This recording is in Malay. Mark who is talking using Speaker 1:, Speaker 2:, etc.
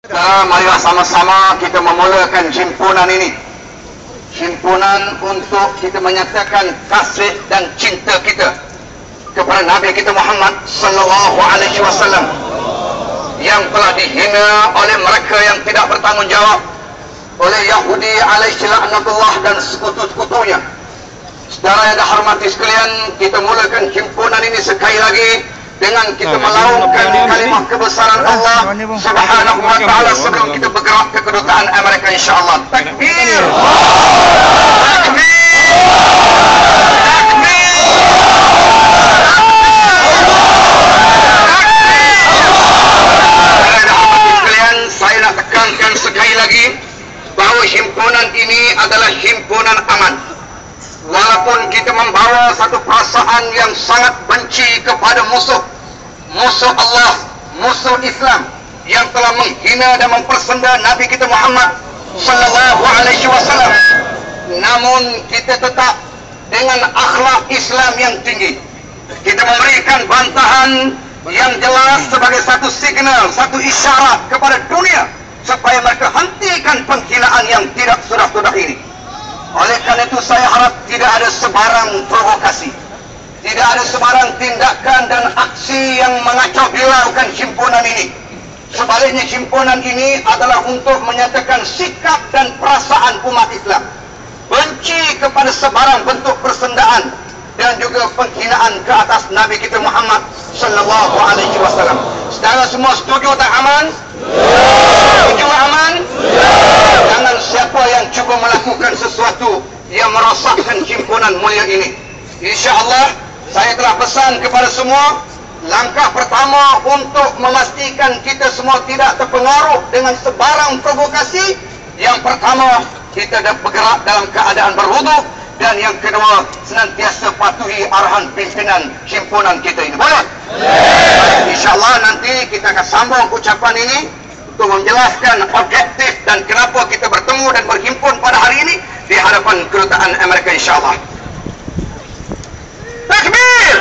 Speaker 1: Marilah sama-sama kita memulakan himpunan ini. Himpunan untuk kita menyatakan kasih dan cinta kita kepada Nabi kita Muhammad sallallahu alaihi wasallam yang telah dihina oleh mereka yang tidak bertanggungjawab, oleh Yahudi alaihi laknatullah dan sekutu-sekutunya. Saudara yang dihormati sekalian, kita mulakan himpunan ini sekali lagi dengan kita melaungkan kalimah kebesaran Allah Subhanahu wa taala sebelum kita bergerak ke kedutaan Amerika insyaallah. Takbir. Takbir. Takbir. Saya nak tekankan sekali lagi bahawa himpunan ini adalah himpunan aman. Walaupun kita membawa satu perasaan yang sangat benci kepada musuh Allah, musuh Islam yang telah menghina dan mempersenda Nabi kita Muhammad sallallahu alaihi wasallam, namun kita tetap dengan akhlak Islam yang tinggi. Kita memberikan bantahan yang jelas sebagai satu signal, satu isyarat kepada dunia supaya mereka hentikan penghinaan yang tidak sudah-sudah ini. Oleh karena itu saya harap tidak ada sebarang provokasi, tidak ada sebarang tindakan dan aksi yang mengacau bilaukan himpunan ini. Sebaliknya himpunan ini adalah untuk menyatakan sikap dan perasaan umat Islam benci kepada sebarang bentuk persendaan dan juga penghinaan ke atas Nabi kita Muhammad sallallahu alaihi wasallam. Saudara semua setuju tak aman? Setuju aman? Jangan siapa yang cuba melakukan sesuatu yang merosakkan himpunan mulia ini. InsyaAllah saya telah pesan kepada semua, langkah pertama untuk memastikan kita semua tidak terpengaruh dengan sebarang provokasi, yang pertama kita bergerak dalam keadaan berwudu, dan yang kedua senantiasa patuhi arahan pimpinan himpunan kita ini. Boleh? InsyaAllah nanti kita akan sambung ucapan ini untuk menjelaskan objektif dan kenapa kita bertemu dan berhimpun pada hari ini di hadapan kedutaan Amerika insyaallah. Takbir!